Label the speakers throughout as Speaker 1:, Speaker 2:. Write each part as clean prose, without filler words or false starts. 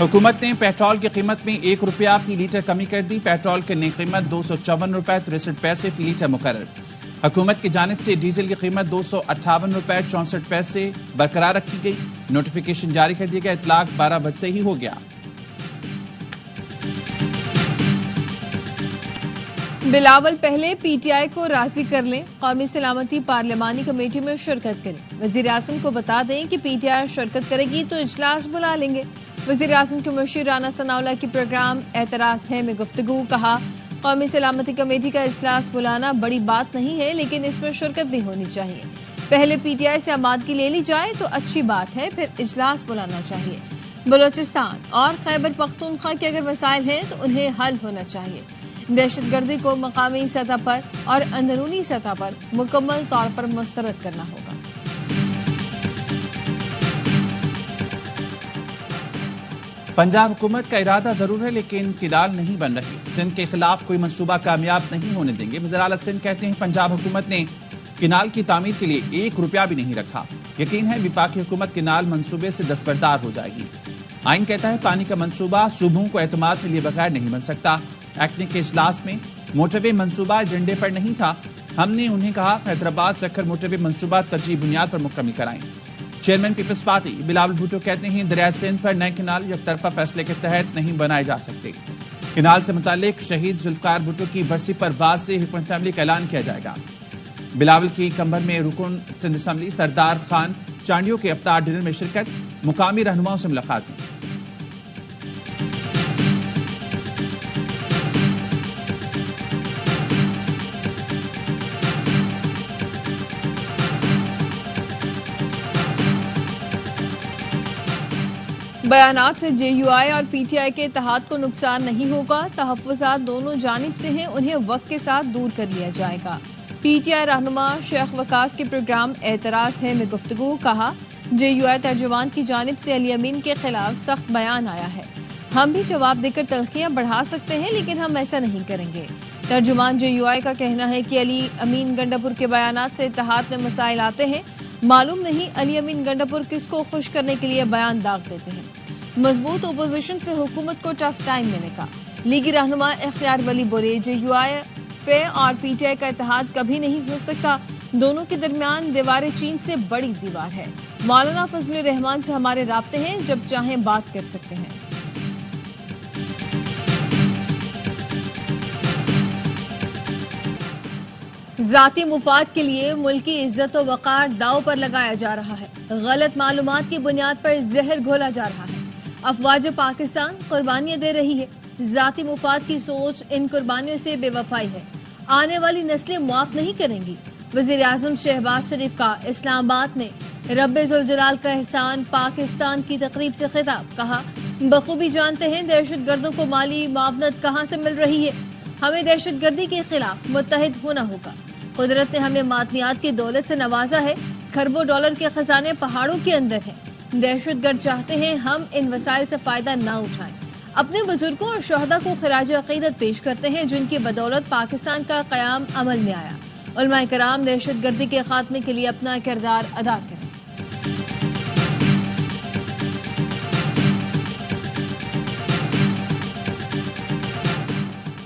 Speaker 1: हुकूमत ने पेट्रोल की कीमत में 1 रुपया फी लीटर कमी कर दी। पेट्रोल की नई कीमत 254 रुपए 63 पैसे फी लीटर मुकर्रर। हुकूमत की जानिब से डीजल की कीमत 258 रुपए 64 पैसे बरकरार रखी गई। नोटिफिकेशन जारी कर दिया गया। इतलाक 12 बजे ही हो गया।
Speaker 2: बिलावल पहले पीटीआई को राजी कर लें, कौमी सलामती पार्लिमानी कमेटी में शिरकत करें। वजीर आजम को बता दें कि पीटीआई शिरकत करेगी तो इजलास बुला लेंगे। वजीर आजम के मुशीर राना सनाउल्लाह की प्रोग्राम एतराज है में गुफ्तगू। कहा, कौमी सलामती कमेटी का इजलास बुलाना बड़ी बात नहीं है, लेकिन इसमें शिरकत भी होनी चाहिए। पहले पीटीआई से आमादगी ले ली जाए तो अच्छी बात है, फिर इजलास बुलाना चाहिए। बलोचिस्तान और खैबर पख्तूनख्वा के अगर मसाइल हैं तो उन्हें हल होना चाहिए। दहशतगर्दी को मकामी सतह पर और अंदरूनी सतह पर मुकम्मल तौर पर मुस्तरद करना होगा।
Speaker 1: पंजाब हुकूमत का इरादा जरूर है, लेकिन किलाल नहीं बन रही। सिंध के खिलाफ कोई मंसूबा कामयाब नहीं होने देंगे। वज़ीर आला सिंध कहते हैं, पंजाब हुकूमत ने किनाल की तामीर के लिए 1 रुपया भी नहीं रखा। यकीन है विफाकी हुकूमत किनाल मंसूबे से दस्तबरदार हो जाएगी। आइन कहता है, पानी का मंसूबा सूबों को एतमाद में लिए बगैर नहीं बन सकता। एक्ने के इजलास में मोटरवे मंसूबा एजेंडे पर नहीं था। हमने उन्हें कहा, हैदराबाद सक्कर मोटरवे मंसूबा तरजीह बुनियाद पर मुकम्मल कराएं। चेयरमैन पीपल्स पार्टी बिलावल भुट्टो कहते हैं, दरिया सिंध पर नए किनाल यकतरफा फैसले के तहत नहीं बनाए जा सकते। किनाल से मुतालिक शहीद जुल्फकार भुट्टो की बरसी पर बाद से हुकूमत अमली का ऐलान किया जाएगा। बिलावल की कंबर में रुकन सिंध असम्बली सरदार खान चांडियों के इफ्तार डिनर में शिरकत। मुकामी रहनुमाओं से मुलाकात की।
Speaker 2: बयानात से जेयूआई और पीटीआई के इत्तेहाद को नुकसान नहीं होगा। तहफ्फुज़ात दोनों जानिब से हैं, उन्हें वक्त के साथ दूर कर लिया जाएगा। पीटीआई रहनुमा शेख वकास के प्रोग्राम एतराज है में गुफ्तगू। कहा, जेयूआई तर्जुमान की जानिब से अली अमीन के खिलाफ सख्त बयान आया है। हम भी जवाब देकर तल्खियां बढ़ा सकते हैं, लेकिन हम ऐसा नहीं करेंगे। तर्जुमान जेयूआई का कहना है कि अली अमीन गंडापुर के बयानात से इत्तेहाद में मसाइल आते हैं। मालूम नहीं अली अमीन गंडापुर किसको खुश करने के लिए बयान दाग देते हैं। मजबूत ओपोजिशन से हुकूमत को टफ टाइम मिलेगा। लीगी रहनुमा इख्तियार वली बोले, जेयूआई फे और पीटीआई का इत्तेहाद कभी नहीं हो सकता। दोनों के दरमियान दीवार चीन से बड़ी दीवार है। मौलाना फजलुर रहमान से हमारे राब्ते हैं, जब चाहें बात कर सकते हैं। जाती मुफाद के लिए मुल्की इज्जत और वकार दाव पर लगाया जा रहा है। गलत मालूमात की बुनियाद पर जहर घोला जा रहा है। अफवाज पाकिस्तान कुर्बानियां दे रही है। जाती मुफाद की सोच इन कुर्बानियों से बेवफाई है। आने वाली नस्लें मुआफ नहीं करेंगी। वजीर आजम शहबाज शरीफ का इस्लामाबाद में रब्बे जुल जलाल का एहसान पाकिस्तान की तकरीब से खिताब। कहा, बखूबी जानते हैं दहशत गर्दों को माली मुआवनत कहाँ से मिल रही है। हमें दहशत गर्दी के खिलाफ मुत्तहिद होना होगा। कुदरत ने हमें मादनियात की दौलत से नवाजा है। खरबों डॉलर के खजाने पहाड़ों के अंदर हैं। दहशतगर्द चाहते हैं हम इन वसाइल से फायदा ना उठाएं। अपने बुजुर्गों और शहदा को खिराज अकीदत पेश करते हैं, जिनकी बदौलत पाकिस्तान का कयाम अमल में आया। उलमाए कराम दहशतगर्दी के खात्मे के लिए अपना किरदार अदा करें।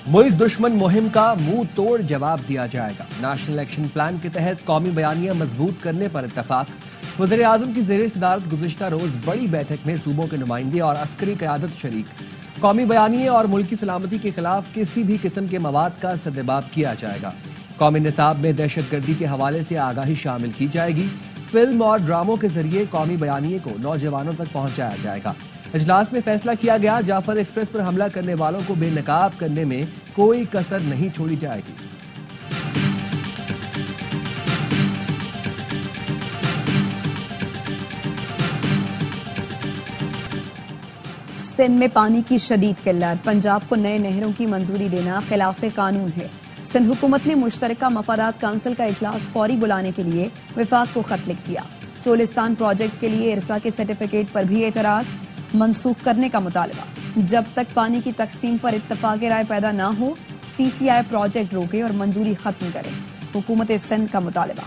Speaker 3: मुल्क दुश्मन मुहिम का मुंह तोड़ जवाब दिया जाएगा। नेशनल एक्शन प्लान के तहत कौमी बयानिया मजबूत करने पर इत्तफाक। वज़ीर आज़म की ज़ेर सदारत गुज़िश्ता रोज बड़ी बैठक में सूबों के नुमाइंदे और अस्करी क़यादत शरीक। कौमी बयानिए और मुल्की सलामती के खिलाफ किसी भी किस्म के मवाद का सद्देबाब किया जाएगा। कौमी निसाब में दहशत गर्दी के हवाले से आगाही शामिल की जाएगी। फिल्म और ड्रामों के जरिए कौमी बयानिए को नौजवानों तक पहुंचाया जाएगा। इजलास में फैसला किया गया, जाफर एक्सप्रेस पर हमला करने वालों को बेनकाब करने में कोई कसर नहीं छोड़ी जाएगी।
Speaker 4: सिंध में पानी की शदीद किल्लत। पंजाब को नए नहरों की मंजूरी देना खिलाफ कानून है। सिंध हुकूमत ने मुश्तरका मफादात काउंसिल का इजलास फौरी बुलाने के लिए विफाक को खत लिख दिया। चोलिस्तान प्रोजेक्ट के लिए इरसा के सर्टिफिकेट पर भी एतराज, मनसूख करने का मुतालबा। जब तक पानी की तकसीम पर इत्तफाक राय पैदा न हो, सीसीआई प्रोजेक्ट रोके और मंजूरी खत्म करे। हुकूमत सिंध का मुतालबा।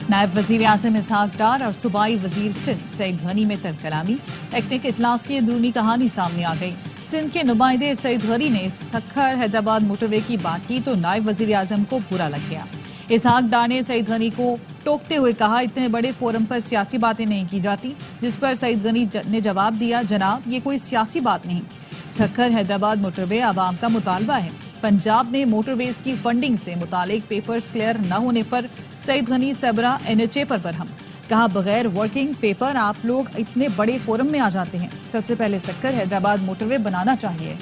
Speaker 5: نائب وزیر اعظم اسحاق ڈار اور صوبائی وزیر سندھ سعید غنی میں تر کلامی۔ ٹیکنیک اجلاس کی اندرونی کہانی سامنے آ گئی۔ سندھ کے نمائندے سعید غنی نے سکھر حیدرآباد موٹر وے کی بات کی تو نائب وزیر اعظم کو برا لگ گیا۔ اسحاق ڈار نے سعید غنی کو ٹوکتے ہوئے کہا اتنے بڑے فورم پر سیاسی باتیں نہیں کی جاتی، جس پر سعید غنی نے جواب دیا جناب یہ کوئی سیاسی بات نہیں، سکھر حیدرآباد موٹر وے عوام کا مطالبہ ہے۔ پنجاب میں موٹر ویز کی فنڈنگ سے متعلق پیپرز کلیئر نہ ہونے پر سعید غنی سبرا NHA پر برہم، کہا بغیر ورکنگ پیپر آپ لوگ اتنے بڑے فورم میں آ جاتے ہیں، سب سے پہلے سکھر حیدرآباد موٹر وے بنانا چاہیے۔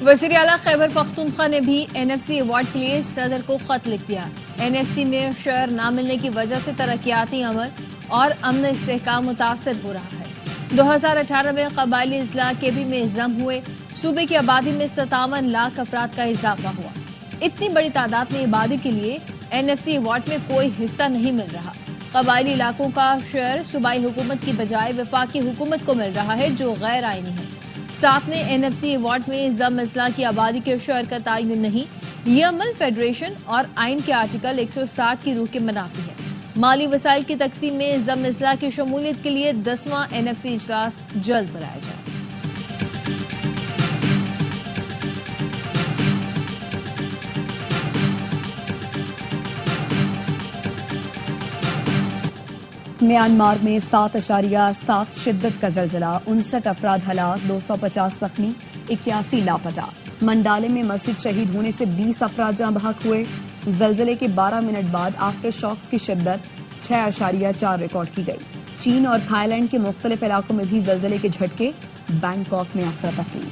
Speaker 2: وزیر اعلیٰ خیبر پختونخوا نے بھی NFC ایوارڈ کے لیے صدر کو خط لکھ دیا۔ NFC میں شیئر نہ ملنے کی وجہ سے ترقیاتی عمل اور امن استحکام متاثر ہو رہا ہے۔ 2018 میں قبائلی اضلاع KB میں ضم ہوئے، صوبے کی آبادی میں 57 لاکھ افراد کا اضافہ ہوا۔ اتنی بڑی تعداد میں آبادی کے لیے NFC ایوارڈ میں کوئی حصہ نہیں مل رہا۔ قبائلی علاقوں کا شیئر صوبائی حکومت کی بجائے وفاقی حکومت کو مل رہا ہے جو غیر آئینی ہے۔ ساتھ میں NFC ایوارڈ میں ضم اضلاع کی آبادی کے شیئر کا تعین نہیں، یہ عمل فیڈریشن اور آئین کے آرٹیکل 160 کی روح کے منافی ہے۔ مالی وسائل کی تقسیم میں ضم اضلاع کی شمولیت کے لیے 10واں NFC اجلاس جلد بلایا جائے۔
Speaker 4: میانمار میں 7.7 شدت کا زلزلہ، 59 افراد ہلاک، 250 زخمی، 81 لاپتہ۔ منڈالے میں مسجد شہید ہونے سے 20 افراد جاں بحق ہوئے۔ زلزلے کے 12 منٹ بعد آفٹر شاکس کی شدت 6.4 ریکارڈ کی گئی۔ چین اور تھائی لینڈ کے مختلف علاقوں میں بھی زلزلے کے جھٹکے، بینکاک میں افراتفری۔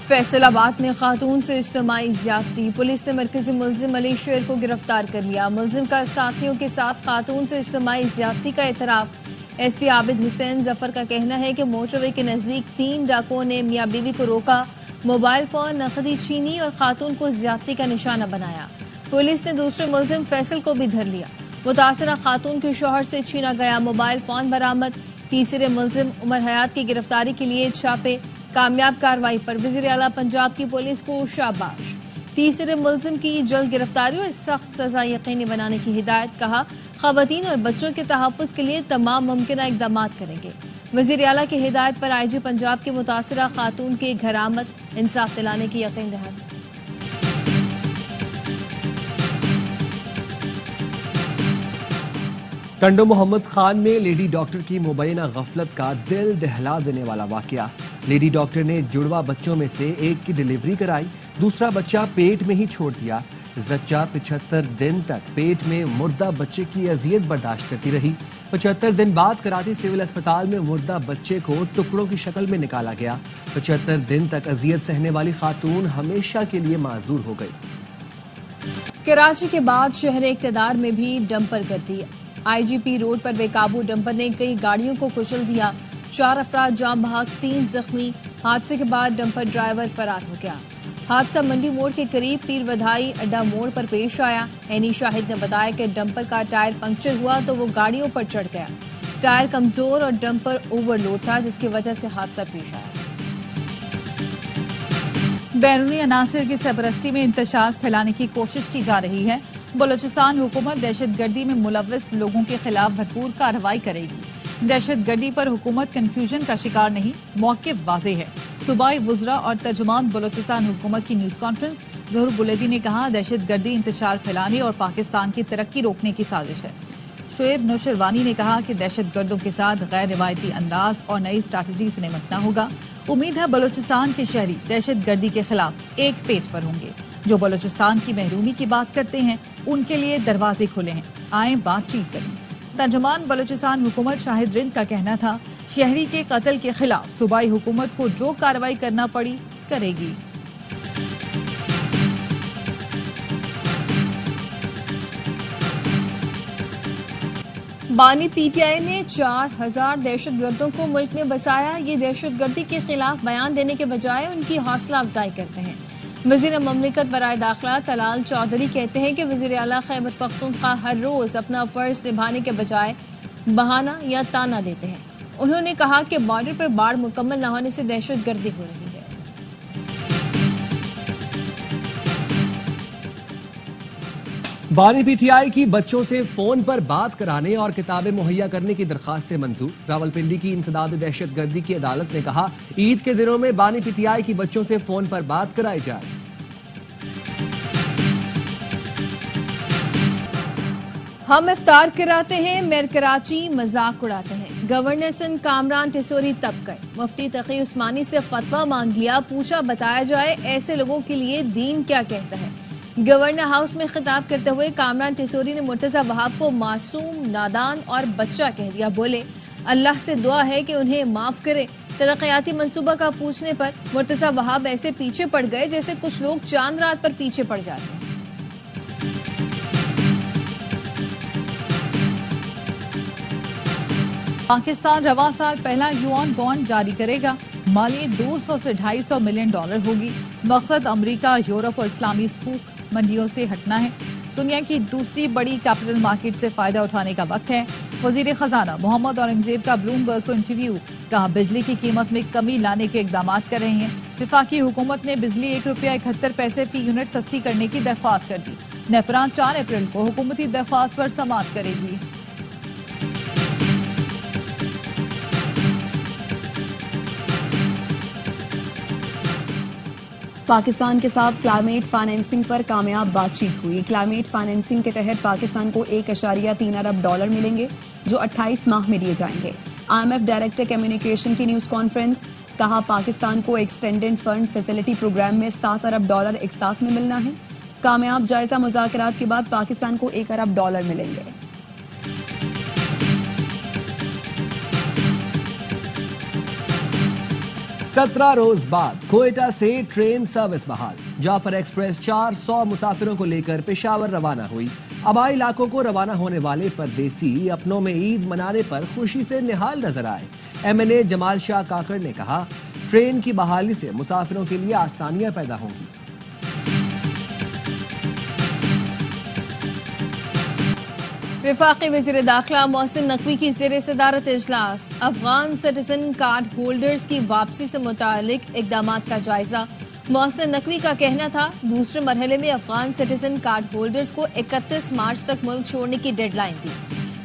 Speaker 2: فیصل آباد میں خاتون سے اجتماعی زیادتی، پولیس نے مرکزی ملزم علی شیر کو گرفتار کر لیا۔ ملزم کا ساتھیوں کے ساتھ خاتون سے اجتماعی زیادتی کا اعتراف۔ SP عابد حسین ظفر کا کہنا ہے کہ موٹر وے کے نزدیک 3 ڈاکوؤں نے میاں بیوی کو روکا، موبائل فون، نقدی چینی اور خاتون کو زیادتی کا نشانہ بنایا۔ پولیس نے دوسرے ملزم فیصل کو بھی دھر لیا۔ متاثرہ خاتون کے شوہر سے چھینا گیا موبائل فون برآمد۔ تیسرے ملزم عمر حیات کی گرفتاری کے لیے چھاپے، کامیاب کارروائی پر وزیر اعلیٰ پنجاب کی پولیس کو شاباش۔ تیسرے ملزم کی جلد گرفتاری اور سخت سزا یقینی بنانے کی ہدایت، کہا خواتین اور بچوں کے تحفظ کے لیے تمام ممکنہ اقدامات کریں گے۔ وزیر اعلیٰ کی ہدایت پر IG پنجاب کی متاثرہ خاتون کے گھر آمد، انصاف دلانے کی یقین دہانی۔
Speaker 3: ٹنڈو محمد خان میں لیڈی ڈاکٹر کی مبینہ غفلت کا دل دہلا دینے والا واقعہ۔ لیڈی ڈاکٹر نے جڑواں بچوں میں سے ایک کی ڈیلیوری کرائی، دوسرا بچہ پیٹ میں ہی چھوڑ دیا۔ زچہ 75 دن تک پیٹ میں مردہ بچے کی اذیت برداشت کرتی رہی۔ 75 دن بعد کراچی سول اسپتال میں مردہ بچے کو ٹکڑوں کی شکل میں نکالا گیا۔ 75 دن تک اذیت سہنے والی خاتون ہمیشہ کے لیے معذور ہو گئی۔
Speaker 2: کراچی کے بعد شہر اقتدار میں بھی ڈمپر گردی۔ IGP روڈ پر بے قابو ڈمپر نے کئی گاڑیوں کو کچل دیا، 4 افراد جاں بحق، 3 زخمی۔ حادثے کے بعد ڈمپر ڈرائیور فرار ہو گیا۔ حادثہ منڈی موڑ کے قریب پیر ودھائی اڈا موڑ پر پیش آیا۔ عینی شاہد نے بتایا کہ ڈمپر کا ٹائر پنکچر ہوا تو وہ گاڑیوں پر چڑھ گیا۔ ٹائر کمزور اور ڈمپر اوور لوڈ تھا جس کی وجہ سے حادثہ پیش آیا۔
Speaker 5: بیرونی عناصر کی سرپرستی میں انتشار پھیلانے کی کوشش کی جا رہی ہے۔ بلوچستان حکومت دہشت گردی میں ملوث لوگوں کے خلاف بھرپور کارروائی کرے گی۔ دہشت گردی پر حکومت کنفیوژن کا شکار نہیں، موقف واضح ہے۔ صوبائی وزراء اور ترجمان بلوچستان حکومت کی نیوز کانفرنس، ظہور بلیدی نے کہا دہشت گردی انتشار پھیلانے اور پاکستان کی ترقی روکنے کی سازش ہے۔ شعیب نوشروانی نے کہا کہ دہشت گردوں کے ساتھ غیر روایتی انداز اور نئی اسٹریٹجی سے نمٹنا ہوگا۔ امید ہے بلوچستان کے شہری دہشت گردی کے خلاف ایک پیج پر ہوں گے۔ جو بلوچستان کی محرومی کی بات کرتے ہیں ان کے لیے دروازے کھلے ہیں، آئیں بات چیت کریں۔ ترجمان بلوچستان حکومت شاہد رند کا کہنا تھا شہری کے قتل کے خلاف صوبائی حکومت کو جو کارروائی کرنا پڑی کرے گی۔
Speaker 2: بانی PTI نے 4000 دہشت گردوں کو ملک میں بسایا۔ یہ دہشت گردی کے خلاف بیان دینے کے بجائے ان کی حوصلہ افزائی کرتے ہیں۔ وزیر مملکت برائے داخلہ طلال چودھری کہتے ہیں کہ وزیر اعلیٰ خیبر پختونخوا ہر روز اپنا فرض نبھانے کے بجائے بہانہ یا تانا دیتے ہیں. انہوں نے کہا کہ بارڈر پر باڑ مکمل نہ ہونے سے دہشت گردی ہو رہی ہے.
Speaker 3: بانی پی ٹی آئی کی بچوں سے فون پر بات کرانے اور کتابیں مہیا کرنے کی درخواستیں منظور. راولپنڈی کی انسداد دہشت گردی کی عدالت نے کہا عید کے دنوں میں بانی پی ٹی آئی کی بچوں سے فون پر بات کرائی جائے.
Speaker 2: ہم افطار کراتے ہیں، میر کراچی مذاق اڑاتے ہیں. گورنر سندھ کامران ٹیسوری تب گئے، مفتی تقی عثمانی سے فتویٰ مانگ لیا، پوچھا بتایا جائے ایسے لوگوں کے لیے دین کیا کہتا ہے. گورنر ہاؤس میں خطاب کرتے ہوئے کامران ٹیسوری نے مرتضی وہاب کو معصوم، نادان اور بچہ کہہ دیا. بولے اللہ سے دعا ہے کہ انہیں معاف کرے. ترقیاتی منصوبہ کا پوچھنے پر مرتضی وہاب ایسے پیچھے پڑ گئے جیسے کچھ لوگ چاند رات پر پیچھے پڑ جاتے ہیں.
Speaker 5: پاکستان رواں سال پہلا یوان بانڈ جاری کرے گا. مالیت 200 سے $250 ملین ہوگی. مقصد امریکہ، یورپ اور اسلامی سکوک منڈیوں سے ہٹنا ہے. دنیا کی دوسری بڑی کیپٹل مارکیٹ سے فائدہ اٹھانے کا وقت ہے. وزیر خزانہ محمد اورنگزیب کا بلومبرگ کو انٹرویو. کہا بجلی کی قیمت میں کمی لانے کے اقدامات کر رہے ہیں. وفاقی حکومت نے بجلی ₹1.71 فی یونٹ سستی کرنے کی درخواست کر دی. نیپران 4 اپریل کو حکومتی درخواست پر سماعت کرے گی.
Speaker 4: پاکستان کے ساتھ کلائمیٹ فائنینسنگ پر کامیاب بات چیت ہوئی. کلائمیٹ فائنینسنگ کے تحت پاکستان کو $1.3 ارب ملیں گے جو 28 ماہ میں دیے جائیں گے. IMF ڈائریکٹر کمیونیکیشن کی نیوز کانفرنس. کہا پاکستان کو ایکسٹینڈنڈ فنڈ فیسلٹی پروگرام میں $7 ارب ایک ساتھ میں ملنا ہے. کامیاب جائزہ مذاکرات کے بعد پاکستان کو $1 ارب ملیں گے.
Speaker 3: سترہ روز بعد کوئٹہ سے ٹرین سروس بحال. جعفر ایکسپریس 400 مسافروں کو لے کر پشاور روانہ ہوئی. آبائی علاقوں کو روانہ ہونے والے پردیسی اپنوں میں عید منانے پر خوشی سے نہال نظر آئے. MNA جمال شاہ کاکڑ نے کہا ٹرین کی بحالی سے مسافروں کے لیے آسانیاں پیدا ہوں گی.
Speaker 2: وفاقی وزیر داخلہ محسن نقوی کی زیر صدارت اجلاس. افغان سٹیزن کارڈ ہولڈرز کی واپسی سے متعلق اقدامات کا جائزہ. محسن نقوی کا کہنا تھا دوسرے مرحلے میں افغان سٹیزن کارڈ ہولڈرز کو 31 مارچ تک ملک چھوڑنے کی ڈیڈ لائن تھی.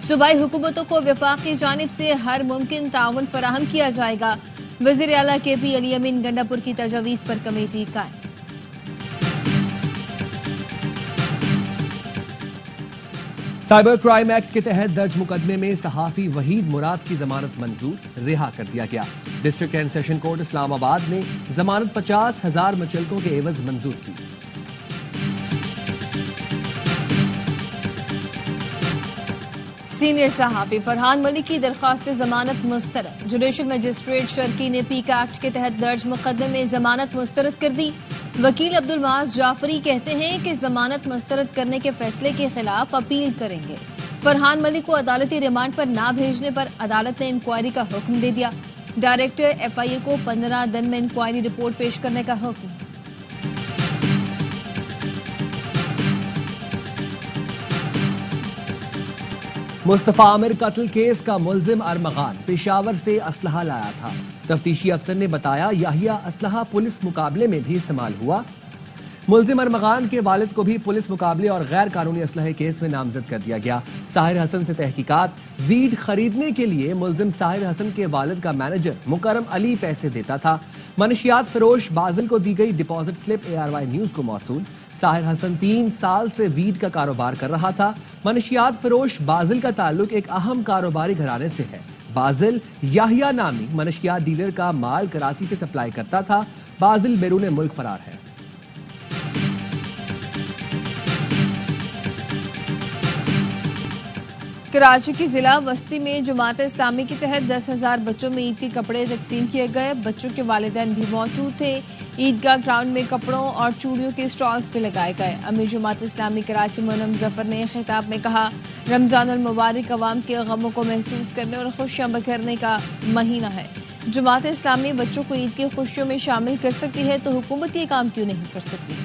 Speaker 2: صوبائی حکومتوں کو وفاق کی جانب سے ہر ممکن تعاون فراہم کیا جائے گا. وزیر اعلیٰ KP علی امین گنڈا پور کی تجاویز پر کمیٹی قائم.
Speaker 3: سائبر کرائم ایکٹ کے تحت درج مقدمے میں صحافی وحید مراد کی ضمانت منظور. رہا کر دیا گیا. ڈسٹرکٹ اینڈ سیشن کورٹ اسلام آباد نے ضمانت 50,000 مچلکوں کے عوض منظور کی.
Speaker 2: سینئر صحافی فرحان ملک کی درخواست ضمانت مسترد. جوڈیشل مجسٹریٹ شرکی نے پیک ایکٹ کے تحت درج مقدمے میں ضمانت مسترد کر دی. وکیل عبدالمعاذ جعفری کہتے ہیں کہ ضمانت مسترد کرنے کے فیصلے کے خلاف اپیل کریں گے. فرحان ملک کو عدالتی ریمانڈ پر نہ بھیجنے پر عدالت نے انکوائری کا حکم دے دیا. ڈائریکٹر FIA کو 15 دن میں انکوائری رپورٹ پیش کرنے کا حکم.
Speaker 3: مصطفیٰ عامر قتل کیس کا ملزم ارمغان پشاور سے اسلحہ لایا تھا. تفتیشی افسر نے بتایا یحییٰ اسلحہ پولیس مقابلے میں بھی استعمال ہوا. ملزم ارمغان کے والد کو بھی پولیس مقابلے اور غیر قانونی اسلحے کیس میں نامزد کر دیا گیا. ساحر حسن سے تحقیقات. ویڈ خریدنے کے لیے ملزم ساحر حسن کے والد کا مینیجر مکرم علی پیسے دیتا تھا. منشیات فروش بازل کو دی گئی ڈپازٹ سلپ ARY نیوز کو موصول. ساحر حسن 3 سال سے ویڈ کا کاروبار کر رہا تھا. منشیات فروش بازل کا تعلق ایک اہم کاروباری گھرانے سے ہے. بازل یحییٰ نامی منشیات ڈیلر کا مال کراچی سے سپلائی کرتا تھا. بازل بیرون ملک فرار ہے.
Speaker 2: کراچی کی ضلع وسطی میں جماعت اسلامی کے تحت 10,000 بچوں میں عید کے کپڑے تقسیم کیے گئے. بچوں کے والدین بھی موجود تھے. عیدگاہ گراؤنڈ میں کپڑوں اور چوڑیوں کے سٹالز بھی لگائے گئے. امیر جماعت اسلامی کراچی مونم ظفر نے خطاب میں کہا رمضان المبارک عوام کے غموں کو محسوس کرنے اور خوشیاں بکھیرنے کا مہینہ ہے. जमात इस्लामी बच्चों को ईद की खुशियों में शामिल कर सकती है तो हुकूमत ये काम क्यों नहीं कर सकती?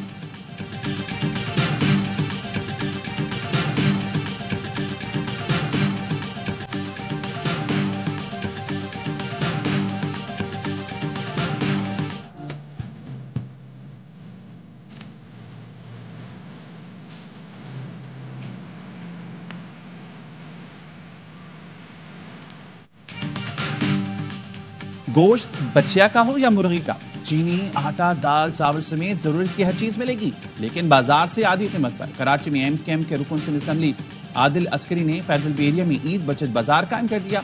Speaker 1: गोश्त बच्चिया का हो या मुर्गी का, चीनी, आटा, दाल, चावल समेत जरूरत की हर चीज मिलेगी, लेकिन बाजार से आधी कीमत पर। कराची में एमकेएम के रुकन सिंध असेंबली आदिल अस्करी ने फेडरल एरिया में ईद बचत बाजार कायम कर दिया।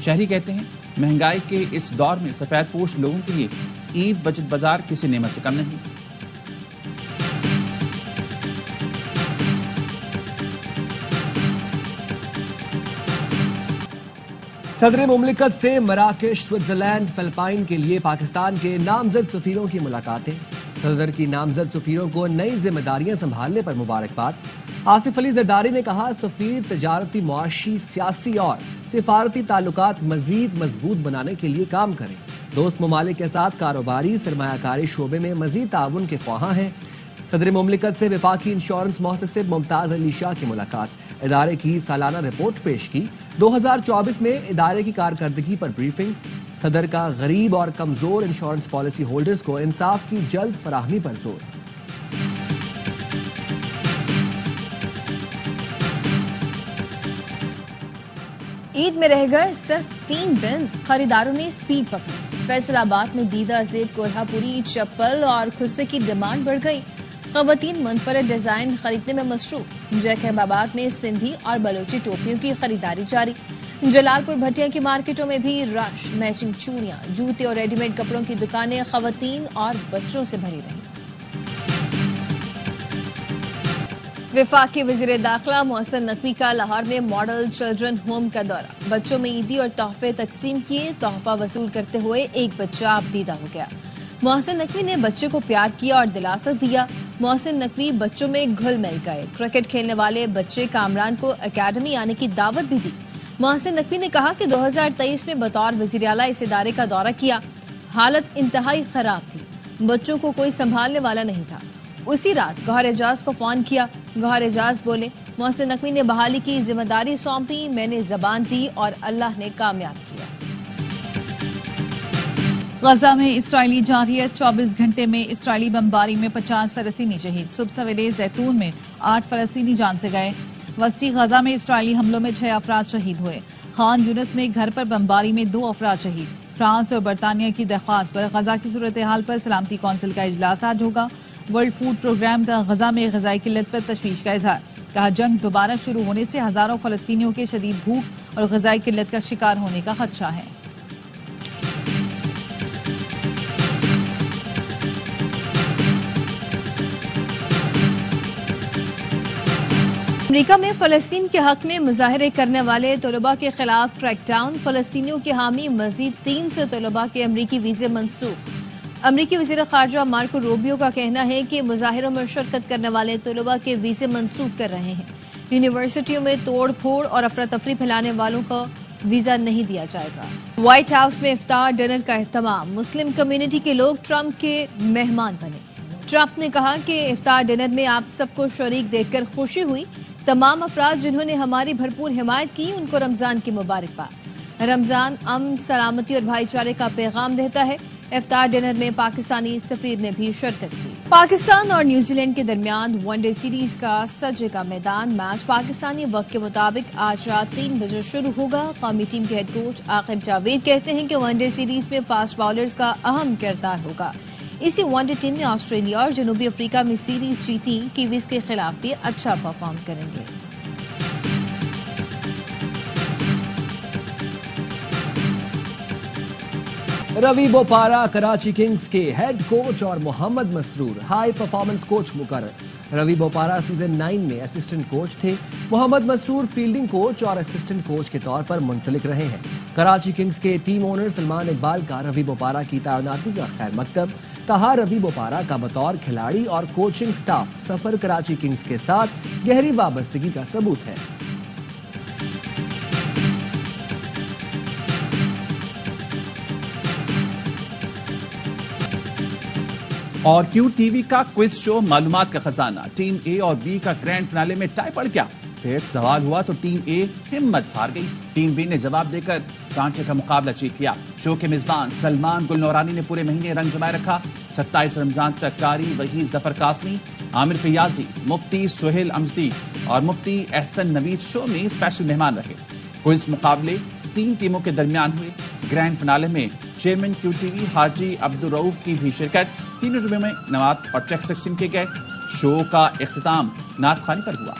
Speaker 1: शहरी कहते हैं महंगाई के इस दौर में सफेद पोश लोगों के लिए ईद बचत बाजार किसी नेमत से कम नहीं।
Speaker 3: सदर मुमलिकत से मराकेश स्विट्जरलैंड फिलिपाइन के लिए पाकिस्तान के नामजद सफीरों की मुलाकातें। सदर की नामजद सफीरों को नई जिम्मेदारियां संभालने पर मुबारकबाद। आसिफ अली जरदारी ने कहा सफीर तजारती, मुआशी, सियासी और सिफारती ताल्लुकात मजीद मजबूत बनाने के लिए काम करें। दोस्त ममालिक के साथ कारोबारी सरमायाकारी शोबे में मजीद ताउन के ख्वाहां हैं। सदर मुमलिकत से वफाकी इंश्योरेंस मोहतसिब मुमताज अली शाह की मुलाकात। इदारे की सालाना रिपोर्ट पेश की। 2024 में इदारे की कारकर्दगी पर ब्रीफिंग। सदर का गरीब और कमजोर इंश्योरेंस पॉलिसी होल्डर्स को इंसाफ की जल्द फराहमी पर जोर।
Speaker 2: ईद में रह गए सिर्फ 3 दिन, खरीदारों ने स्पीड पकड़ी। फैसलाबाद में दीदा जेब कोल्हापुरी चप्पल और खुस्से की डिमांड बढ़ गई। खवातीन मुनफरद डिजाइन खरीदने में मसरूफ। जैकबाबाद में सिंधी और बलोची टोपियों की खरीदारी जारी। जलालपुर भटिया की मार्केटों में भी रश। मैचिंग चूड़ियां, जूते और रेडीमेड कपड़ों की दुकानें खवातीन और बच्चों से भरी रही। वफाकी वजीर दाखिला मोहसिन नकवी का लाहौर में मॉडल चिल्ड्रन होम का दौरा। बच्चों में ईदी और तोहफे तकसीम किए। तोहफा वसूल करते हुए एक बच्चा आबदीदा हो गया। मोहसिन नकवी ने बच्चे को प्यार किया और दिलासा दिया। मोहसिन नकवी बच्चों में घुल मिल गए। क्रिकेट खेलने वाले बच्चे कामरान को एकेडमी आने की दावत भी दी। मोहसिन नकवी ने कहा कि 2023 में बतौर वजीर आला इस इदारे का दौरा किया। हालत इंतहाई खराब थी, बच्चों को कोई संभालने वाला नहीं था। उसी रात गौहर एजाज को फोन किया। गौहर एजाज बोले, मोहसिन नकवी ने बहाली की जिम्मेदारी सौंपी, मैंने जबान दी और अल्लाह ने कामयाब किया।
Speaker 5: गजा में इसराइली जारहियत। 24 घंटे में इसराइली बमबारी में 50 फलस्तीनी शहीद। सुबह सवेरे जैतून में 8 फलस्तीनी जान से गए। वस्ती गजा में इसराइली हमलों में 6 अफराद शहीद हुए। खान यूनिस में घर पर बमबारी में 2 अफराद शहीद। फ्रांस और बरतानिया की दरख्वास्त पर गजा की सूरत हाल पर सलामती कौंसिल का इजलास आज होगा। वर्ल्ड फूड प्रोग्राम का गजा में ग़िज़ाई किल्लत पर तशवीश का इजहार। कहा जंग दोबारा शुरू होने से हजारों फलस्तीनियों के शदीद भूख और ग़िज़ाई किल्लत का शिकार होने का खदशा है।
Speaker 2: अमेरिका में फलस्तीन के हक में मुजाहरे करने वाले तलबा के खिलाफ क्रैकडाउन। फलस्तीनियों के हामी मजीद 300 तलबा के अमरीकी वीजे मंसूख। अमरीकी वज़ीर ख़ारजा मार्को रूबियो का कहना है कि मुजाहिरों में शिरकत करने वाले तलबा के वीजे मंसूख कर रहे हैं। यूनिवर्सिटियों में तोड़ फोड़ और अफरा तफरी फैलाने वालों को वीजा नहीं दिया जाएगा। व्हाइट हाउस में इफ्तार डिनर का एहतमाम। मुस्लिम कम्युनिटी के लोग ट्रंप के मेहमान बने। ट्रंप ने कहा कि इफ्तार डिनर में आप सबको शरीक देखकर खुशी हुई। तमाम अफराद जिन्होंने हमारी भरपूर हिमायत की उनको रमजान की मुबारकबाद। रमजान अमन, सलामती और भाईचारे का पैगाम देता है। इफ्तार डिनर में पाकिस्तानी सफीर ने भी शिरकत की। पाकिस्तान और न्यूजीलैंड के दरमियान वनडे सीरीज का सजेगा मैदान। मैच पाकिस्तानी वक्त के मुताबिक आज रात 3 बजे शुरू होगा। कौमी टीम के हेड कोच आकिब जावेद कहते हैं कि वनडे सीरीज में फास्ट बॉलर्स का अहम किरदार होगा। इसी वनडे टीम ने ऑस्ट्रेलिया और जनूबी अफ्रीका में सीरीज जीती। कीवीज के खिलाफ भी अच्छा परफॉर्म करेंगे।
Speaker 3: रवि बोपारा कराची किंग्स के हेड कोच और Mohammad Masroor high performance coach मुकर्रर। रवि बोपारा सीजन 9 में असिस्टेंट कोच थे। मोहम्मद मसरूर फील्डिंग कोच और असिस्टेंट कोच के तौर पर मुंसलिक रहे हैं। कराची किंग्स के टीम ओनर सलमान इकबाल का रवि बोपारा की तैनाती का खैर मकतब। कहा रवि बोपारा का बतौर खिलाड़ी और कोचिंग स्टाफ सफर कराची किंग्स के साथ गहरी वाबस्तगी का सबूत है।
Speaker 1: اور क्यू टीवी का क्विज शो मालूमात का खजाना, टीम ए और बी का ग्रैंड फिनाले में टाई पड़ गया। फिर सवाल हुआ तो टीम ए हिम्मत हार गई। टीम बी ने जवाब देकर कांटे का मुकाबला जीत लिया। शो के मेजबान सलमान गुल नौरानी ने पूरे महीने रंग जमाए रखा। 27 रमजान तक कारी वही जफर कासमी, आमिर फयाजी, मुफ्ती सुहेल अमजदी और मुफ्ती एहसन नवीद शो में स्पेशल मेहमान रहे। क्विज मुकाबले 3 टीमों के दरमियान हुए। ग्रैंड फिनाले में chairman Q TV Haji Abdul Rauf की भी शिरकत। तीनों जुमे में नवात और चेक्स तकसीम किए गए। शो का इख्तिताम नात खानी पर हुआ।